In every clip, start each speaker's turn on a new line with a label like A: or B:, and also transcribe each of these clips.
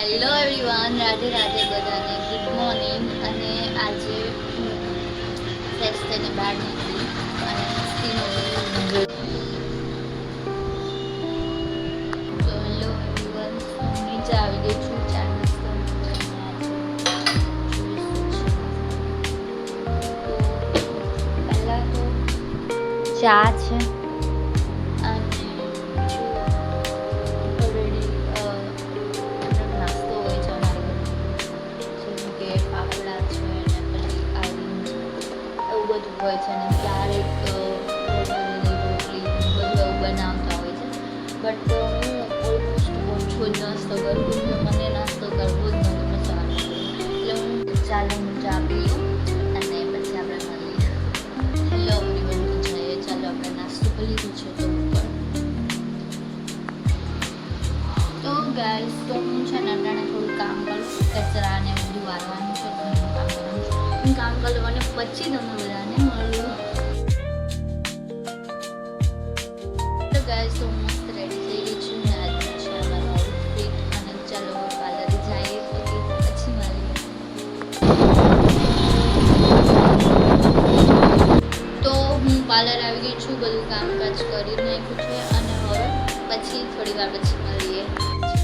A: Hello everyone, Radhe Radhe બધાને, good morning. અને આજે ફ્રેશ થઈને બહાર નીકળી અને મસ્તીનો તો હેલો એવરીવન, નીચે આવી ગઈ છું ચા નાસ્તો પહેલાં તો ચા છે હોય છે અને ક્યારેક રોટલી બધું એવું બનાવતા હોય છે. બટ હું ઓલમોસ્ટ ઓછો જ નાસ્તો કરું, કેમ કે મને નાસ્તો કરવો જ નથી પસંદ. એટલે હું ચાલો હું ચા પી લઉં અને પછી આપણે મળીએ. હેલો એવરીવન, જઈએ ચાલો આપણે નાસ્તો કરી લીધું છે તો ઉપર. તો ગાઈસ, તો હું છે ને અટાણે થોડું કામ કરું, કચરા ને બધું વારવાનું છે તો હું કામ કરું છું. હું કામ કરું અને પછી તમને બધાને મળું. તો ગાઈસ, તો મસ્ત રેડી થઈ ગઈ છું ને આજનો છે અમારો આઉટફિટ. અને ચાલો પાર્લરે જઈએ પછી મળીએ. તો હું પાર્લર આવી ગઈ છું, બધું કામકાજ કરી નાખ્યું છે અને હવે પછી થોડી વાર પછી મળીએ.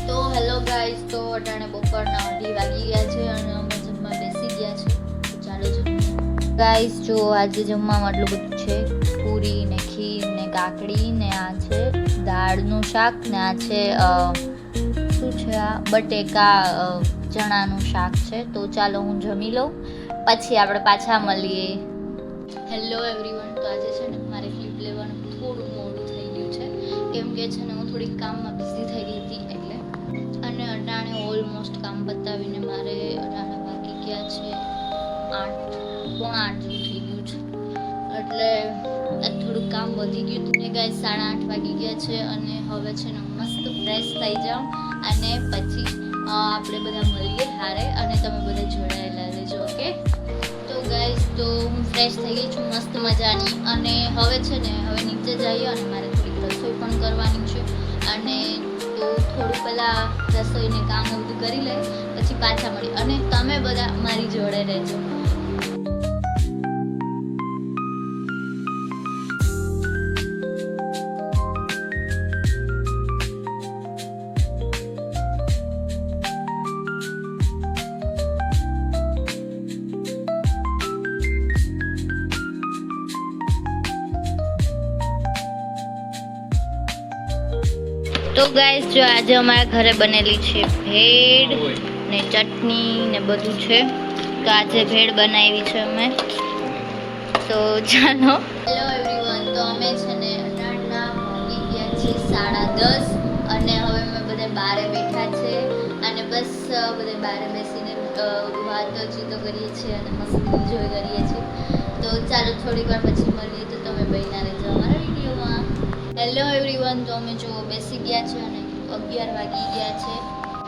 A: તો હેલો ગાઈસ, તો અટાણે બપોરના 2:30 વાગી ગયા છે અને અમે જમવા બેસી ગયા છે. ચાલો જમવા. ગાઈસ, જો આજે જમવામાં આટલું બધું છે, પૂરી ને ખીર ને કાકડી ને આ છે દાળનું શાક ને આ છે શું છે આ બટેકા ચણાનું શાક છે. તો ચાલો હું જમી લઉં પછી આપણે પાછા મળીએ. હેલો એવરીવન, તો આજે છે ને મારે ક્લિપ લેવાનું થોડું મોડું થઈ ગયું છે, કેમ કે છે ને હું થોડીક કામમાં બિઝી થઈ ગઈ હતી એટલે. અને અટાણે ઓલમોસ્ટ કામ બતાવીને મારે અટાણે વાગી ગયા છે 8:45 જેવું થઈ ગયું છે. એટલે થોડુંક કામ વધી ગયું હતું ને ગાઈસ, 8:30 વાગી ગયા છે અને હવે છે ને મસ્ત ફ્રેશ થઈ જાઉં અને પછી આપણે બધા મળીએ હારે અને તમે બધા જોડાયેલા રહેજો. ઓકે તો ગાઈસ, તો હું ફ્રેશ થઈ ગઈ છું મસ્ત મજાની અને હવે છે ને હવે નીચે જઈએ અને મારે થોડીક રસોઈ પણ કરવાની છે. અને તો થોડું પહેલાં રસોઈને કામ બધું કરી લે પછી પાછા મળી અને તમે બધા મારી જોડે રહેજો. તો ગાઈસ, જો આજે અમારા ઘરે બનેલી છે ભેળ ને ચટણી ને બધું છે. તો આજે ભેળ બનાવી છે અમે. તો ચાલો. હેલો એવરીવન, તો અમે છે ને અટાણના વાગી ગયા છે 10:30 અને હવે અમે બધા બહાર બેઠા છે અને બસ બધા બહાર બેસીને વાતચીતો કરીએ છીએ અને મસ્ત એન્જોય કરીએ છીએ. તો ચાલો થોડીક વાર પછી મળીએ. તો તમે બન્યા રહેજો અમારા વિડીયોમાં. હેલો એવરીવન, તો અમે જો બેસી ગયા છે અને 11 વાગી ગયા છે.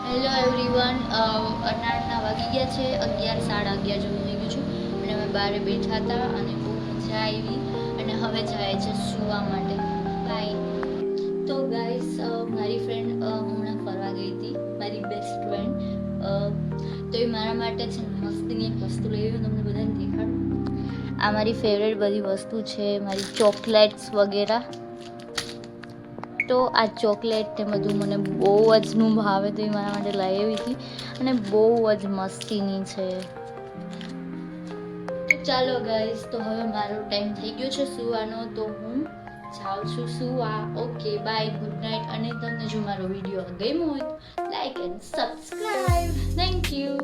A: હેલો એવરીવન, અટાણના વાગી ગયા છે 11, 11:30 જેવું થઈ ગયું છે અને અમે બહાર બેઠા હતા અને બહુ મજા આવી અને હવે જાય છે સૂવા માટે. બાય. તો ગાઈસ, મારી ફ્રેન્ડ હમણાં ફરવા ગઈ હતી, મારી બેસ્ટ ફ્રેન્ડ. તો એ મારા માટે છે મસ્તીની એક વસ્તુ લઈ આવી, તમને બધાને દેખાડું. આ મારી ફેવરેટ બધી વસ્તુ છે, મારી ચોકલેટ્સ વગેરે. તો આ ચોકલેટ ને બધું મને બહુ જ ભાવે તો એ મારા માટે લઈ આવી હતી અને બહુ જ મસ્તીની છે. ચાલો ગાઈસ, તો હવે મારો ટાઈમ થઈ ગયો છે સૂવાનો, તો હું જાઉં છું સૂવા. Okay bye, good night. અને તમને જો મારો વિડીયો ગમ્યો હોય તો like and subscribe. Thank you.